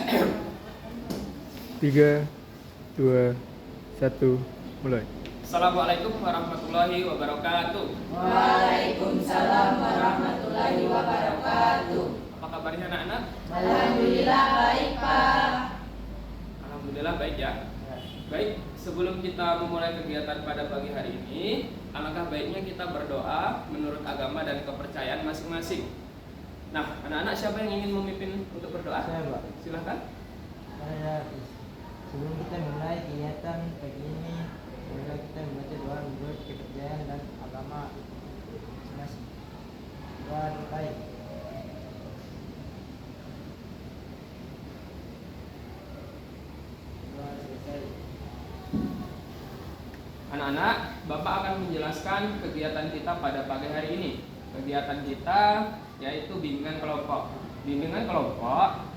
3, 2, 1, mulai. Assalamualaikum warahmatullahi wabarakatuh. Waalaikumsalam warahmatullahi wabarakatuh. Apa kabarnya anak-anak? Alhamdulillah baik, Pak. Alhamdulillah baik ya. Baik, sebelum kita memulai kegiatan pada pagi hari ini, alangkah baiknya kita berdoa menurut agama dan kepercayaan masing-masing. Nah, anak-anak siapa yang ingin memimpin untuk berdoa? Saya, Pak. Silahkan. Saya, sebelum kita mulai kegiatan pagi ini, marilah kita membaca doa menurut kepercayaan dan agama masing-masing. Doa terbaik. Doa selesai. Anak-anak, Bapak akan menjelaskan kegiatan kita pada pagi hari ini. Kegiatan kita yaitu bimbingan kelompok. Bimbingan kelompok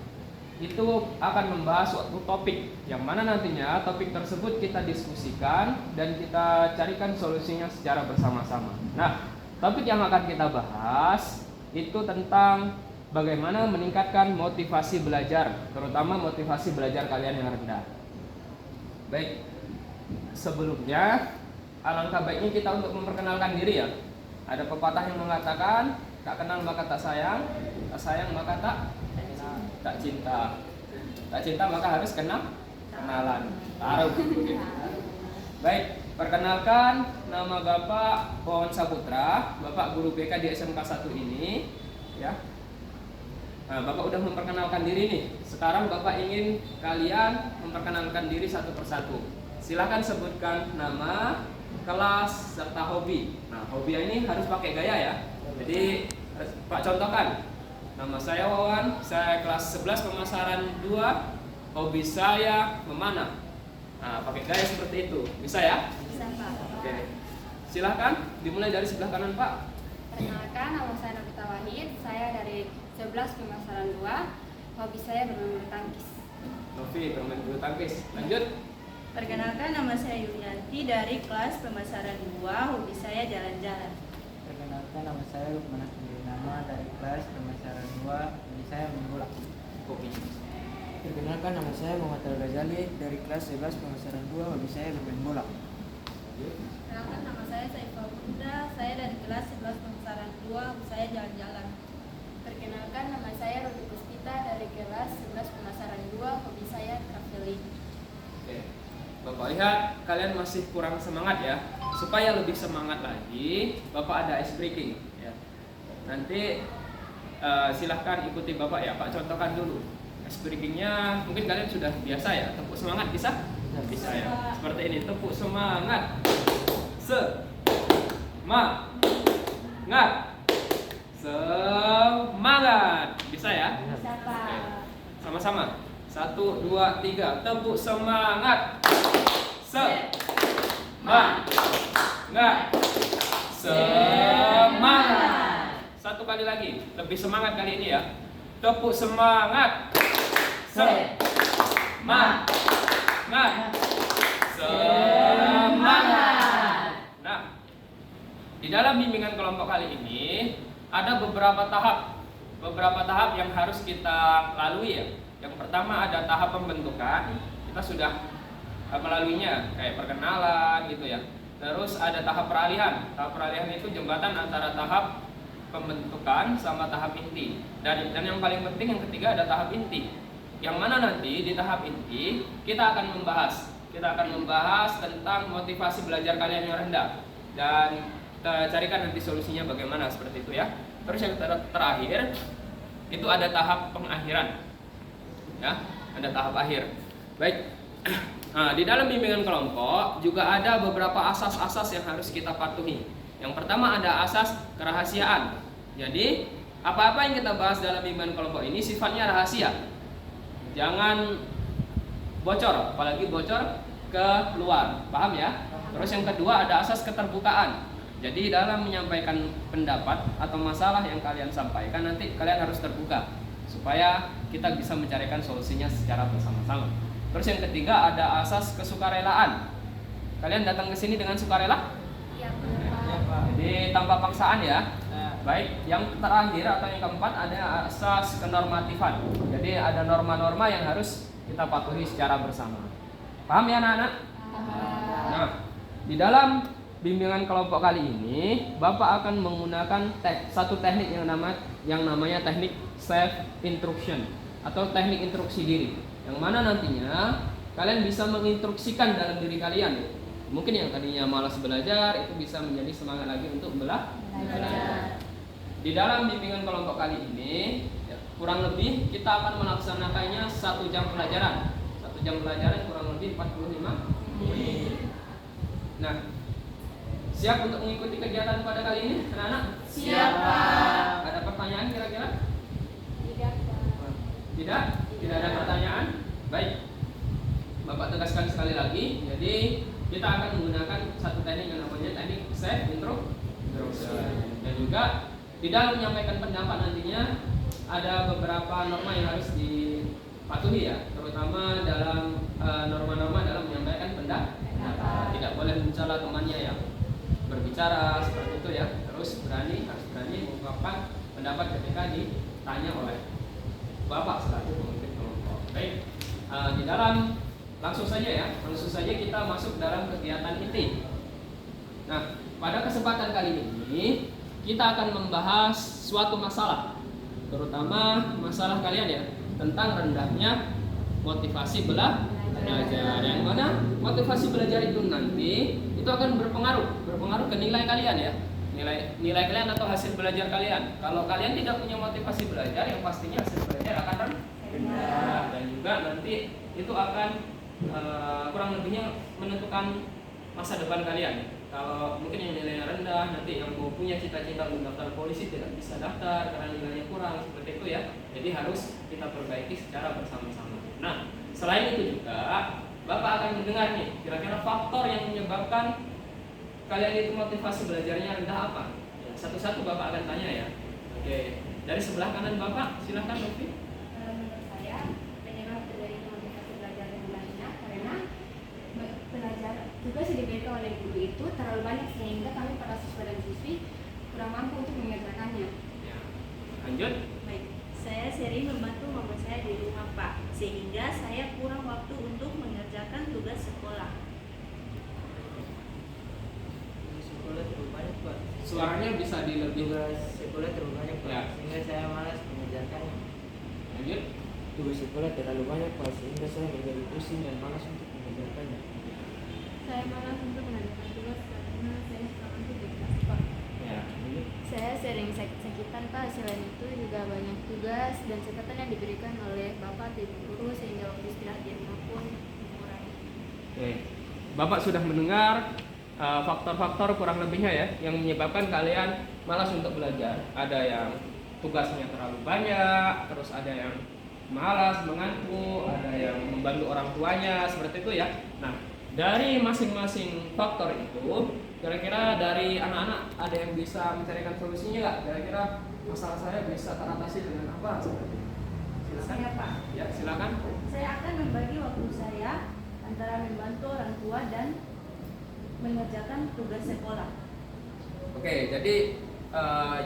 itu akan membahas suatu topik yang mana nantinya topik tersebut kita diskusikan dan kita carikan solusinya secara bersama-sama. Nah, topik yang akan kita bahas itu tentang bagaimana meningkatkan motivasi belajar, terutama motivasi belajar kalian yang rendah. Baik, sebelumnya alangkah baiknya kita untuk memperkenalkan diri ya. Ada pepatah yang mengatakan, tak kenal maka tak sayang maka tak cinta. Tak cinta maka harus kenalan. Taruh. Baik, perkenalkan, nama Bapak Pohon Saputra, Bapak guru BK di SMK 1 ini, ya. Nah, Bapak udah memperkenalkan diri nih. Sekarang Bapak ingin kalian memperkenalkan diri satu persatu. Silahkan sebutkan nama, kelas, serta hobi. Nah, hobi ini harus pakai gaya ya. Jadi Pak contohkan. Nama saya Wawan, saya kelas 11 pemasaran 2. Hobi saya memanah. Nah, pakai gaya seperti itu. Bisa ya? Bisa, Pak. Oke. Silahkan dimulai dari sebelah kanan, Pak. Perkenalkan, nama saya Novita Wahid. Saya dari 11 pemasaran 2. Hobi saya bermain bulu tangkis. Novi bermain bulu tangkis. Lanjut. Perkenalkan, nama saya Yulianti dari kelas pemasaran 2, hobi saya jalan-jalan. Perkenalkan, nama saya Lukman Nama dari kelas pemasaran 2, hobi saya main bola. Hobi. Perkenalkan, nama saya Muhammad Al-Ghazali dari kelas 11 pemasaran 2, hobi saya bermain bola. Perkenalkan, nama saya Saiful Huda. Saya dari kelas 11 pemasaran 2, hobi saya jalan-jalan. Perkenalkan, nama saya Rodi Puspita dari kelas 11 pemasaran 2, hobi saya traveling. Oke. Bapak lihat kalian masih kurang semangat ya. Supaya lebih semangat lagi, Bapak ada ice breaking ya. Nanti silahkan ikuti Bapak ya. Pak contohkan dulu. Ice breakingnya mungkin kalian sudah biasa ya. Tepuk semangat bisa? Bisa ya. Seperti ini, tepuk semangat. Semangat. Semangat. Bisa ya? Bisa, Pak. Oke. Sama-sama. 1, 2, 3. Tepuk semangat. Semangat. Semangat. Satu kali lagi. Lebih semangat kali ini ya. Tepuk semangat. Semangat. Semangat. Nah, di dalam bimbingan kelompok kali ini ada beberapa tahap yang harus kita lalui ya. Yang pertama ada tahap pembentukan, kita sudah melaluinya kayak perkenalan gitu ya. Terus ada tahap peralihan. Tahap peralihan itu jembatan antara tahap pembentukan sama tahap inti. Dan yang paling penting yang ketiga ada tahap inti. Yang mana nanti di tahap inti kita akan membahas tentang motivasi belajar kalian yang rendah. Dan kita carikan nanti solusinya bagaimana seperti itu ya. Terus yang terakhir itu ada tahap pengakhiran. Ya, ada tahap akhir. Baik. Nah, di dalam bimbingan kelompok juga ada beberapa asas-asas yang harus kita patuhi. Yang pertama ada asas kerahasiaan. Jadi, apa-apa yang kita bahas dalam bimbingan kelompok ini sifatnya rahasia. Jangan bocor, apalagi bocor ke luar. Paham ya? Terus yang kedua ada asas keterbukaan. Jadi dalam menyampaikan pendapat atau masalah yang kalian sampaikan nanti kalian harus terbuka supaya kita bisa mencarikan solusinya secara bersama-sama. Terus yang ketiga ada asas kesukarelaan. Kalian datang ke sini dengan sukarela? Iya, Pak. Jadi tanpa paksaan ya. Baik, yang terakhir atau yang keempat ada asas kenormatifan. Jadi ada norma-norma yang harus kita patuhi secara bersama. Paham ya anak-anak? Nah, di dalam bimbingan kelompok kali ini, Bapak akan menggunakan satu teknik yang namanya teknik self instruction atau teknik instruksi diri. Yang mana nantinya kalian bisa menginstruksikan dalam diri kalian. Mungkin yang tadinya malas belajar itu bisa menjadi semangat lagi untuk belajar. Di dalam bimbingan kelompok kali ini, kurang lebih kita akan melaksanakannya 1 jam pelajaran. 1 jam pelajaran kurang lebih 45 menit. Nah, siap untuk mengikuti kegiatan pada kali ini, anak-anak? Siap, Pak. Ada pertanyaan kira-kira? Tidak, Pak. Tidak? Tidak ada pertanyaan? Baik. Bapak tegaskan sekali lagi. Jadi kita akan menggunakan satu teknik yang namanya teknik self instruction. Dan juga di dalam menyampaikan pendapat nantinya ada beberapa norma yang harus dipatuhi ya, terutama dalam norma-norma dalam menyampaikan pendapat. Tidak boleh mencela temannya yang berbicara seperti itu ya. Terus harus berani mengungkapkan pendapat ketika ditanya oleh Bapak selaku pemimpin kelompok. Baik, di dalam langsung saja kita masuk dalam kegiatan inti. Nah, pada kesempatan kali ini kita akan membahas suatu masalah, terutama masalah kalian ya, tentang rendahnya motivasi belajar. Yang mana motivasi belajar itu nanti itu akan berpengaruh ke nilai kalian ya, nilai kalian atau hasil belajar kalian. Kalau kalian tidak punya motivasi belajar, yang pastinya hasil belajar akan rendah, dan juga nanti itu akan kurang lebihnya menentukan masa depan kalian. Kalau mungkin yang nilainya rendah, nanti yang mau punya cita-cita untuk daftar polisi tidak bisa daftar karena nilainya kurang, seperti itu ya. Jadi harus kita perbaiki secara bersama-sama. Nah, selain itu juga Bapak akan mendengar nih, kira-kira faktor yang menyebabkan kalian itu motivasi belajarnya rendah apa? Ya, satu-satu Bapak akan tanya ya. Oke, dari sebelah kanan Bapak, silahkan Novi. Menurut saya penyebab dari motivasi belajar yang rendahnya karena belajar tugas yang diberikan oleh guru itu terlalu banyak sehingga kami para siswa dan siswi kurang mampu untuk mengerjakannya. Ya. Lanjut. Baik, saya sering membantu mama saya di rumah Pak, sehingga saya kurang waktu untuk mengerjakan tugas sekolah. Sekolah terlalu banyak Pak. Suaranya bisa dilebih. Tugas sekolah terlalu banyak Pak, Ya. sehingga saya malas mengerjakannya. Lanjut. Tugas sekolah terlalu banyak Pak, sehingga saya menjadi pusing dan malas untuk mengerjakannya. Saya malas untuk mengerjakan tugas karena saya suka ngantuk di kelas Pak. Ya. Lanjut. Saya sering sakitan Pak. Selain itu juga banyak tugas dan catatan yang diberikan oleh Bapak dan guru sehingga waktu istirahat di rumah pun mengurangi. Oke. Bapak sudah mendengar faktor-faktor kurang lebihnya ya yang menyebabkan kalian malas untuk belajar. Ada yang tugasnya terlalu banyak, terus ada yang malas, mengantuk, ada yang membantu orang tuanya, seperti itu ya. Nah, dari masing-masing faktor itu, kira-kira dari anak-anak ada yang bisa mencarikan solusinya nggak? Kira-kira masalah saya bisa teratasi dengan apa? Seperti itu. Silakan. Saya Pak, Ya, silakan. saya akan membagi waktu saya antara membantu orang tua dan mengerjakan tugas sekolah. Oke, jadi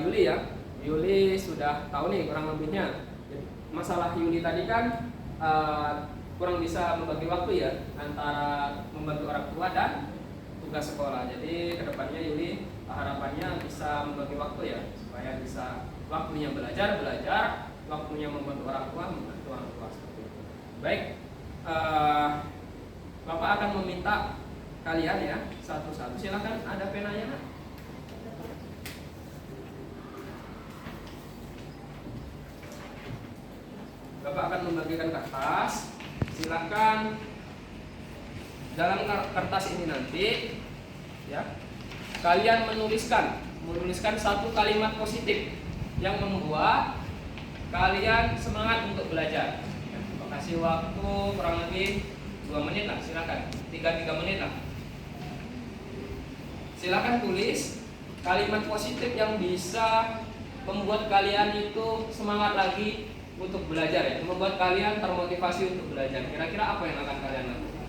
Yuli ya, Yuli sudah tahu nih kurang lebihnya. Masalah Yuli tadi kan kurang bisa membagi waktu ya antara membantu orang tua dan tugas sekolah. Jadi kedepannya Yuli harapannya bisa membagi waktu ya supaya bisa waktunya belajar, waktunya membantu orang tua, membantu orang tua seperti itu. Baik, Bapak akan meminta kalian ya satu-satu. Silakan, ada penanya Nak? Bapak akan membagikan kertas. Silakan dalam kertas ini nanti ya kalian menuliskan satu kalimat positif yang membuat kalian semangat untuk belajar. Ya, kasih waktu kurang lebih 2 menit lah, silakan 3 menit lah. Silakan tulis kalimat positif yang bisa membuat kalian itu semangat lagi untuk belajar ya, membuat kalian termotivasi untuk belajar. Kira-kira apa yang akan kalian lakukan?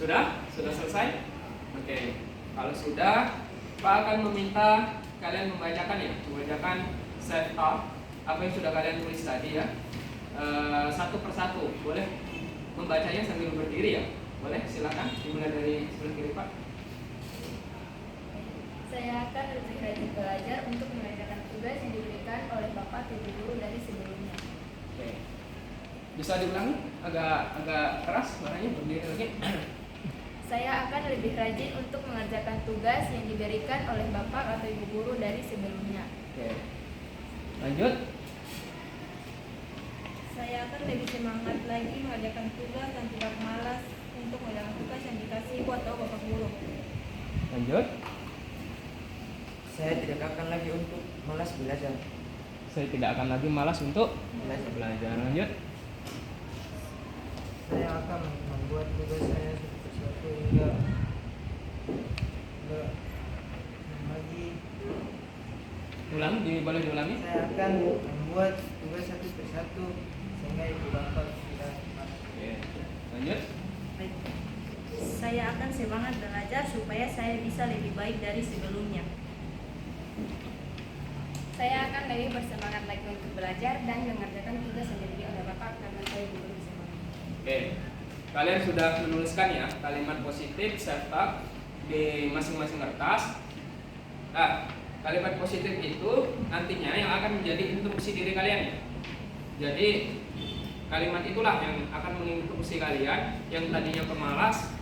Sudah? Sudah selesai? Oke. Kalau sudah, Pak akan meminta kalian membacakan set up apa yang sudah kalian tulis tadi ya. Satu persatu. Boleh membacanya sambil berdiri ya? Boleh, silakan. Dimulai dari sebelah kiri Pak. Saya akan lebih rajin belajar untuk mengerjakan tugas yang diberikan oleh Bapak atau Ibu guru dari sebelumnya. Oke. Bisa diulangi? Agak keras suaranya, berdiri lagi. Saya akan lebih rajin untuk mengerjakan tugas yang diberikan oleh Bapak atau Ibu guru dari sebelumnya. Oke. Lanjut. Saya akan lebih semangat lagi mengerjakan tugas dan tidak malas untuk mengerjakan tugas yang dikasih Ibu atau Bapak guru. Lanjut. Saya tidak akan lagi untuk malas belajar. Saya tidak akan lagi malas untuk belajar. Lanjut. Saya akan membuat tugas saya satu hingga lagi. Boleh diulangi? Saya akan membuat tugas satu persatu sehingga ibu bapak tidak malas. Oke. Lanjut. Baik. Saya akan semangat belajar supaya saya bisa lebih baik dari sebelumnya. Saya akan lebih bersemangat lagi untuk belajar dan mengerjakan tugas yang diberikan oleh Bapak karena saya Ibu guru semangat. Oke. Kalian sudah menuliskan ya kalimat positif serta di masing-masing kertas. Nah, kalimat positif itu nantinya yang akan menjadi instruksi diri kalian ya. Jadi kalimat itulah yang akan menginstruksi kalian yang tadinya pemalas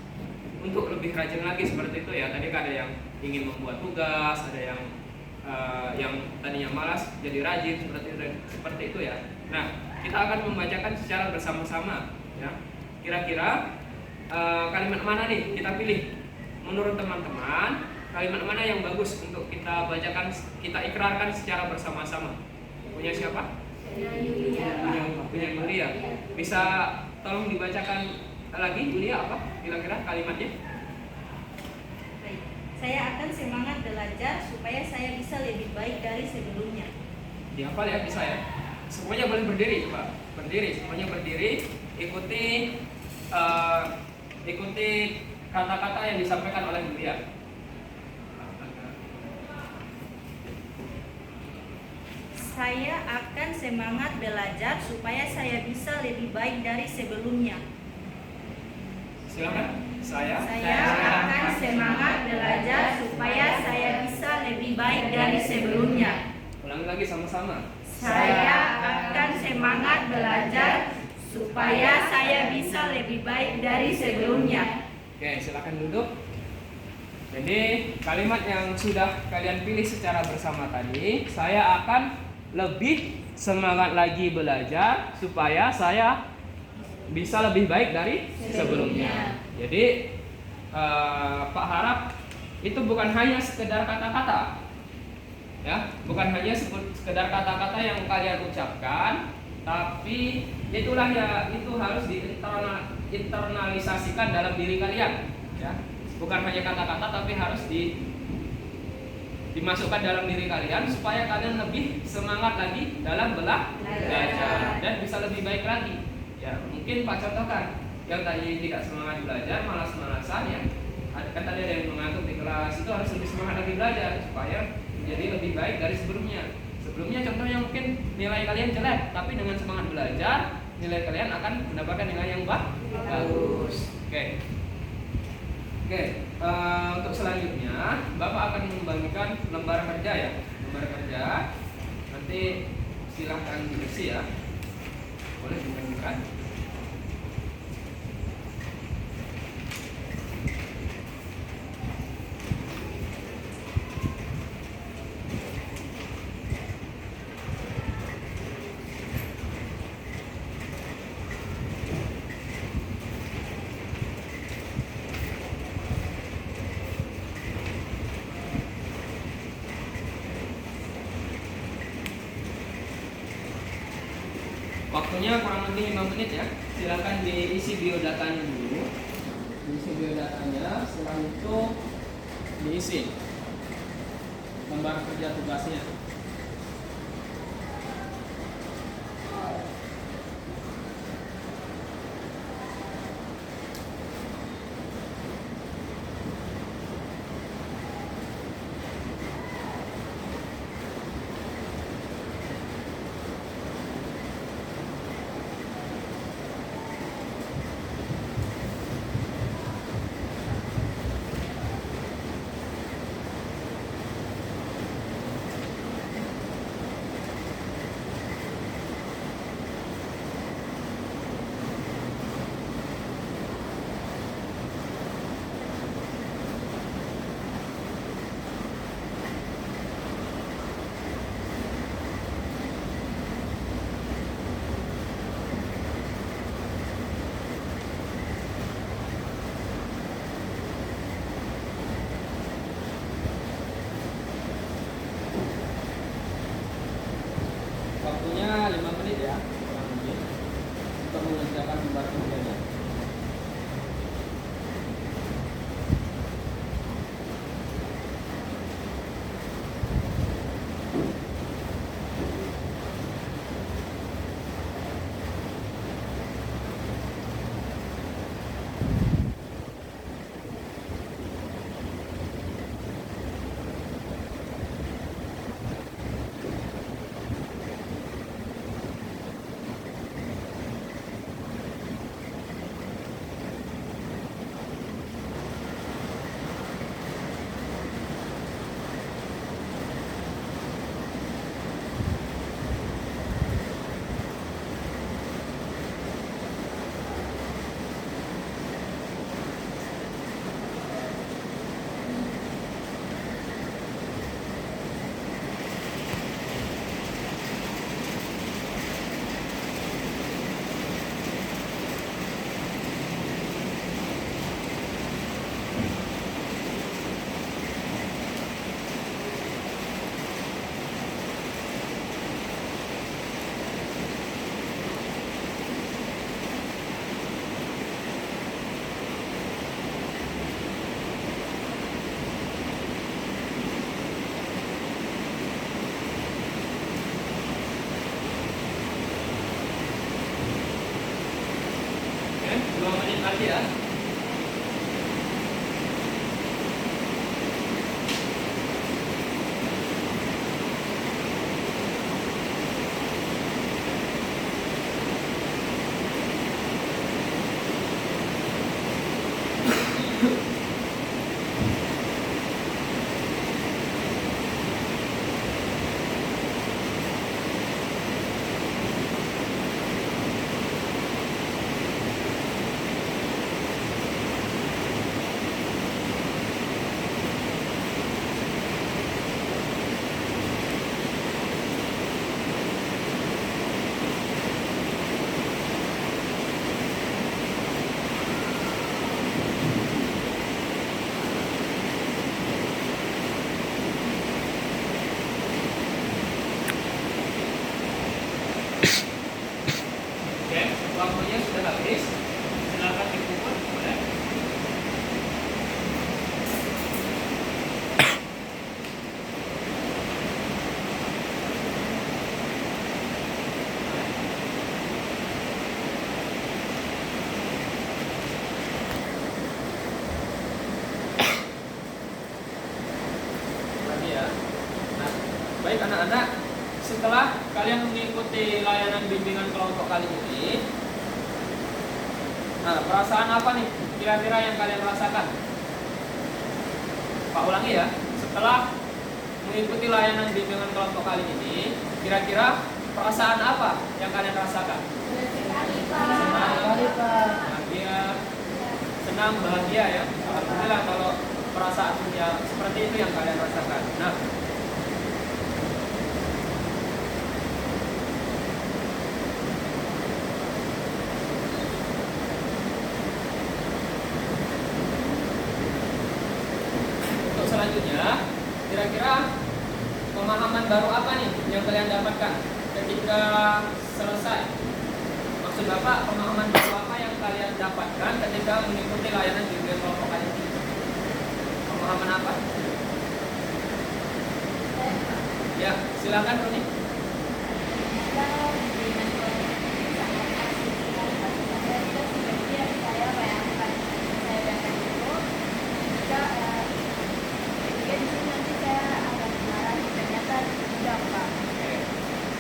untuk lebih rajin lagi seperti itu ya. Tadi ada yang ingin membuat tugas, ada yang tadinya malas jadi rajin seperti itu ya. Nah, kita akan membacakan secara bersama-sama ya. Kira-kira kalimat mana nih kita pilih? Menurut teman-teman, kalimat mana yang bagus untuk kita bacakan, kita ikrarkan secara bersama-sama? Punya siapa? Punya Yulia. Bisa tolong dibacakan lagi Yulia apa kira-kira kalimatnya? Baik. Saya akan semangat belajar supaya saya bisa lebih baik dari sebelumnya. Dihafal ya, bisa ya. Semuanya boleh berdiri, Pak. Berdiri, semuanya berdiri. Ikuti kata-kata yang disampaikan oleh Yulia. Saya akan semangat belajar supaya saya bisa lebih baik dari sebelumnya. Silakan. Saya akan semangat belajar supaya saya bisa lebih baik dari sebelumnya. Ulangi lagi sama-sama. Saya akan semangat belajar supaya saya bisa lebih baik dari sebelumnya. Oke, silakan duduk. Jadi kalimat yang sudah kalian pilih secara bersama tadi, saya akan lebih semangat lagi belajar supaya saya bisa lebih baik dari sebelumnya. Jadi Pak harap itu bukan hanya sekedar kata-kata, ya, bukan hanya sekedar kata-kata yang kalian ucapkan, tapi itulah ya, itu harus diinternalisasikan dalam diri kalian, ya. Bukan hanya kata-kata, tapi harus dimasukkan dalam diri kalian supaya kalian lebih semangat lagi dalam belajar dan bisa lebih baik lagi. Ya, mungkin Pak contohkan yang tadi tidak semangat belajar, malas-malasan ya. Kan tadi ada yang mengantuk di kelas, itu harus lebih semangat lagi belajar supaya menjadi lebih baik dari sebelumnya. Sebelumnya contohnya mungkin nilai kalian jelek, tapi dengan semangat belajar, nilai kalian akan mendapatkan nilai yang bagus. Oke. Untuk selanjutnya Bapak akan membagikan lembar kerja ya. Lembar kerja nanti silahkan diisi ya. Boleh dibagikan. Waktunya kurang lebih 5 menit ya. Silakan diisi biodatanya dulu. Diisi biodatanya, setelah itu diisi lembar kerja tugasnya. lagi ya. Oke, waktunya sudah habis. Silakan dikumpul, boleh. Lagi ya. Nah, baik anak-anak, setelah kalian mengikuti layanan bimbingan kelompok kali ini, nah perasaan apa nih kira-kira yang kalian rasakan? Pak ulangi ya. Setelah mengikuti layanan bimbingan kelompok kali ini, kira-kira perasaan apa yang kalian rasakan? Bahagia, senang, bahagia ya. Alhamdulillah kalau perasaannya seperti itu yang kalian rasakan. Nah, untuk selanjutnya, kira-kira pemahaman baru apa nih yang kalian dapatkan ketika selesai? Maksud Bapak, pemahaman baru apa yang kalian dapatkan ketika mengikuti layanan bimbingan kelompok kali ini? Pemahaman apa? Ya, silakan Roni.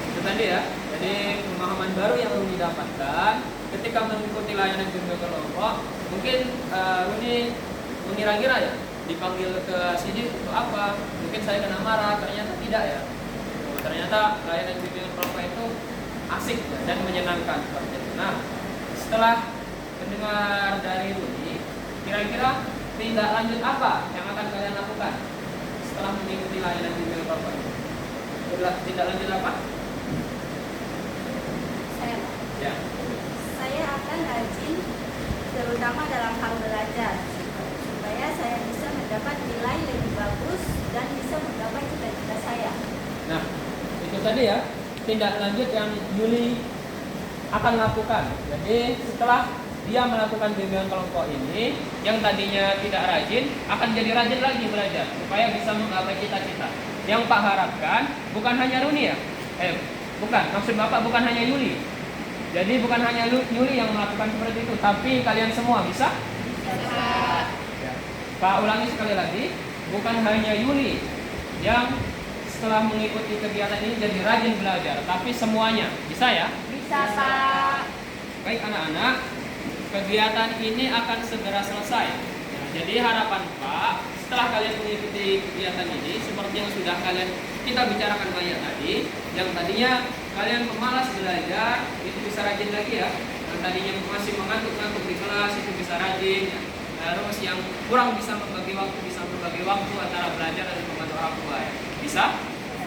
Itu tadi ya. Jadi pemahaman baru yang Runi dapatkan ketika mengikuti layanan bimbingan kelompok. Mungkin Runi mengira-ngira ya, dipanggil ke sini untuk apa? Mungkin saya kena marah, ternyata tidak ya. Ternyata layanan bimbingan kelompok itu asik ya, dan menyenangkan seperti itu. Nah, setelah mendengar dari Runi, kira-kira tindak lanjut apa yang akan kalian lakukan setelah mengikuti layanan bimbingan kelompok ini? Tindak lanjut apa? Ya. Saya akan rajin, terutama dalam hal belajar, supaya saya bisa mendapat nilai lebih bagus dan bisa menggapai cita-cita saya. Nah, itu tadi ya tindak lanjut yang Yuli akan lakukan. Jadi setelah dia melakukan bimbingan kelompok ini, yang tadinya tidak rajin akan jadi rajin lagi belajar supaya bisa menggapai cita-cita. Yang Pak harapkan bukan hanya Runi ya, bukan, maksud Bapak bukan hanya Yuli. Jadi bukan hanya Yuli yang melakukan seperti itu, tapi kalian semua bisa? Ya. Pak ulangi sekali lagi, bukan hanya Yuli yang setelah mengikuti kegiatan ini jadi rajin belajar, tapi semuanya bisa ya? Bisa, Pak. Baik anak-anak, kegiatan ini akan segera selesai. Nah, jadi harapan Pak, setelah kalian mengikuti kegiatan ini, seperti yang sudah kita bicarakan banyak tadi, yang tadinya kalian pemalas belajar, itu bisa rajin lagi ya. Yang tadinya masih mengantuk-ngantuk di kelas, itu bisa rajin ya. Terus yang kurang bisa membagi waktu antara belajar dan membantu orang tua ya. Bisa?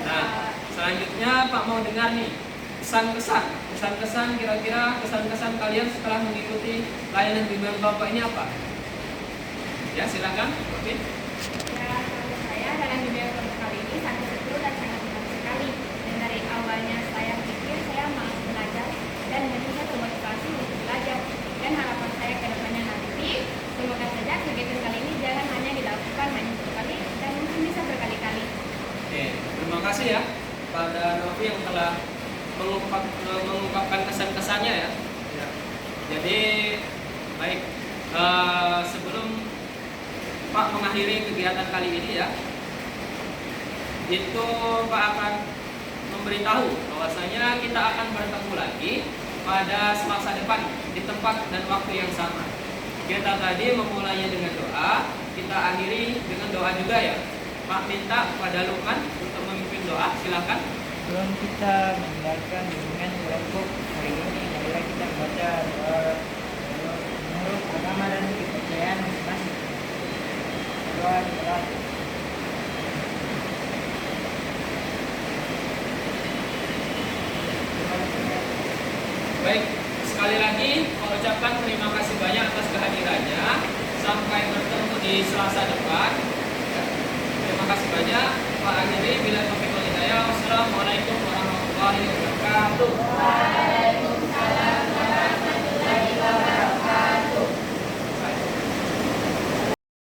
Nah, selanjutnya Pak mau dengar nih kesan-kesan kira-kira kesan-kesan kalian setelah mengikuti layanan bimbingan kelompok ini apa? Ya, silakan. Oke. Ya, menurut saya dalam bimbingan kelompok kali ini sangat seru dan sangat menarik sekali. Dan dari awalnya saya pikir saya mau belajar dan menjadi termotivasi untuk belajar. Dan harapan saya ke depannya nanti, semoga saja kegiatan kali ini jangan hanya dilakukan hanya satu kali dan mungkin bisa berkali-kali. Oke, terima kasih ya pada Novi yang telah mengungkapkan kesan-kesannya ya. Jadi baik, sebelum Pak mengakhiri kegiatan kali ini ya, itu Pak akan memberitahu bahwasanya kita akan bertemu lagi pada Selasa depan di tempat dan waktu yang sama. Kita tadi memulainya dengan doa, kita akhiri dengan doa juga ya. Pak minta pada Lukman untuk memimpin doa, silakan. Sebelum kita mendengarkan bimbingan kelompok hari ini, marilah kita membaca doa menurut agama dan kepercayaan masing-masing. Doa adalah Baik, sekali lagi mengucapkan terima kasih banyak atas kehadirannya. Sampai bertemu di Selasa depan. Terima kasih banyak. Pak akhiri bila taufiq wal hidayah. Wassalamualaikum warahmatullahi wabarakatuh.